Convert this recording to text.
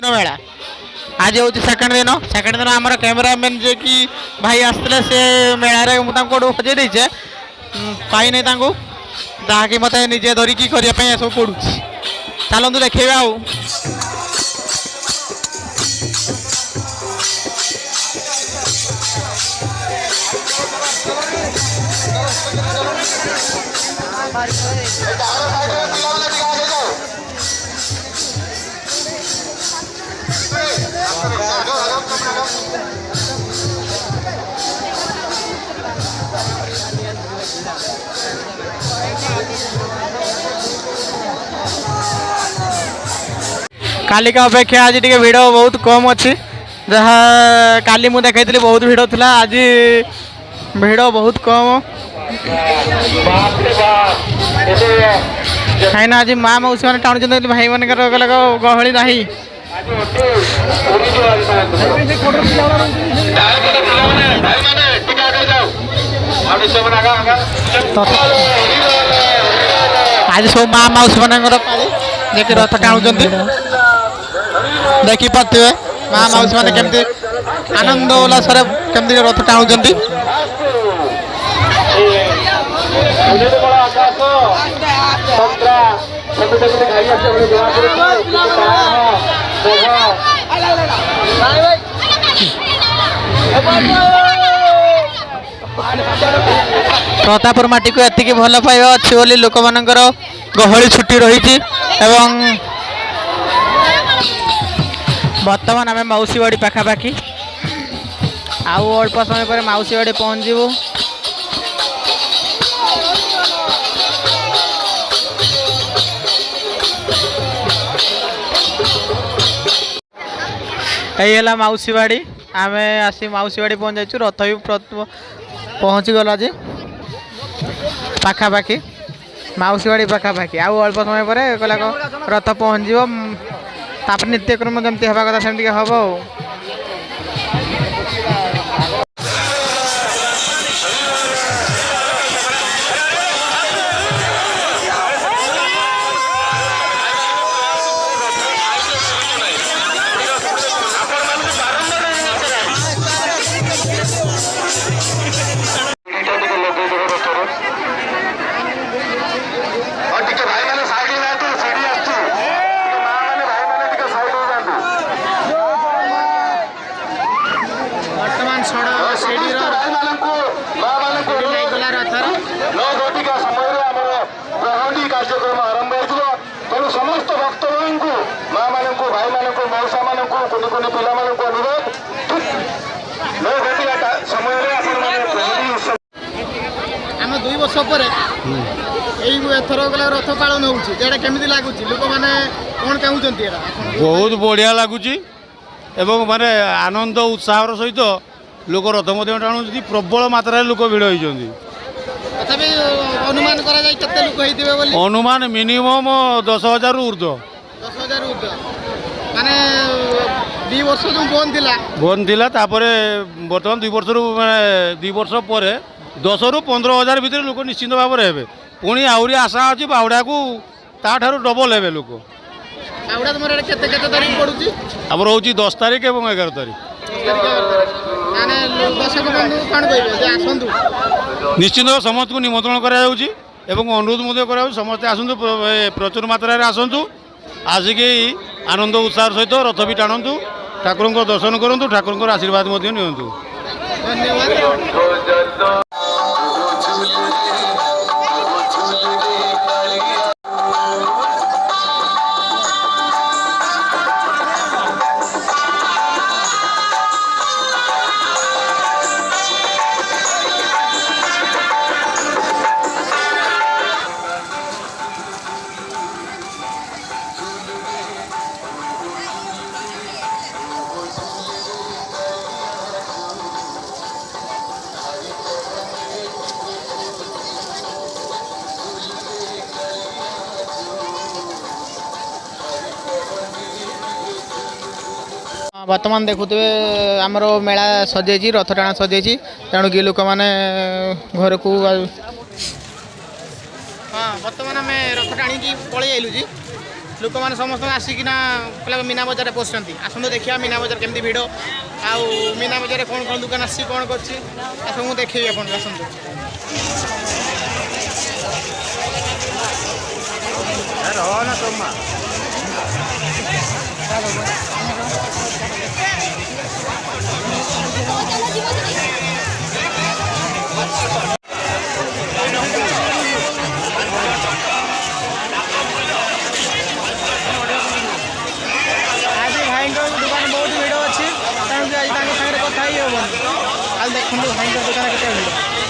मेला आज हूँ सेकेंड दिन आम कैमेरामैन जे कि भाई आसते से मेलार मुझे हजे देचे पाई नहीं जहाँकि मत निजे धरिकी करने सब पड़ू चलतु देखा आउ काली का अपेक्षा आज टे भिड़ बहुत कम अच्छी जहाँ काली मुझे देखी बहुत भिड़ था आज भिड़ बहुत कम कहीं आज माँ मौसी मैंने टाणुं भाई मान गहली ना आज सब माँ मौसी मान देखिए रथ टाणुं देखी पारे माँ मौसी मैंने केमती आनंद उल्लास केमती रथ टाणुं प्रतापर माटी को एतिकी भल पाइबा अच्छी बोली लोक मानकर गहली छुट्टी रही बर्तमान आम मौसीवाड़ी पाखापाखि आउ अल्प समय पर मौसीवाड़ी पहुँचू यही मौसीवाड़ी आम आसी मौसीवाड़ी पहुँच जाइए रथ भी पहुँची गला जे पाखापाखि मौसीवाड़ी पाखापाखि आउ अल्प समय पर रथ पहुँच नित्यक्रम जमी हवा कथा सेमती हम कार्यक्रम आरंभ हो तेणु समस्त भक्त भाई माँ मान भाई मान मौसा मान कुनि पिला अनुरोध नौ घटिया समय आम 2 वर्ष पर एथर गला रथ पालन होमती लगुच लोक मैंने कौन चाहते बहुत बढ़िया लगुच माने आनंद उत्साह सहित लोक रथ टाणु प्रबल मात्रा लोक भिड़ होती अनुमान लोक अनुमान मिनिमम 10,000 ऊर्ध 10,000 ऊर्ध माने 2 वर्ष जो बंद थिला बर्तमान 2 वर्ष माने 2 वर्ष पर 10 ରୁ 15,000 भितर लोक निश्चिंत भाव में हे पुणी आहरी आशा अच्छी बाहुड़ा को ताठार डबल हे लोक बाहुड़ा तुम तारीख पड़ू आम रोचे 10 तारीख और 11 तारीख निश्चिंत समस्त को निमंत्रण अनुरोध कर समस्ते आसतु प्रचुर मात्रा आसतु आसिक आनंद उत्साह सहित रथ भी टाणु ठाकुर दर्शन करूँ ठाकुर आशीर्वाद नि बर्तमान देखुए आमर मेला सजे रथ टाणा सजे तेणु कि लोक मैंने घर को हाँ बर्तमान आम रथ टाणी पलि आइलु जी ଲୋକମାନେ ସମସ୍ତଙ୍କୁ ଆସିକିନା କହିଲା ମୀନା ବଜାରରେ ପଶୁଛନ୍ତି ଆସନ୍ତୁ ଦେଖିବା ମୀନା ବଜାର କେମିତି ଭିଡ଼ ଆଉ ମୀନା ବଜାରରେ କ'ଣ କ'ଣ ଦୋକାନ ଆସିଛି କ'ଣ କରୁଛି ଏସବୁ ମୁଁ ଦେଖେଇବି ଆପଣଙ୍କୁ ଆସନ୍ତୁ। ଦୋକାନ ବହୁତ ଭିଡ଼ ଅଛି ତେଣୁ ଆଜି ତାଙ୍କ ସାଙ୍ଗରେ କଥା ହେଇ ହେବନି କାଲି ଦେଖନ୍ତୁ ଭାଇଙ୍କ ଦୋକାନ କେତେ ଭିଡ଼।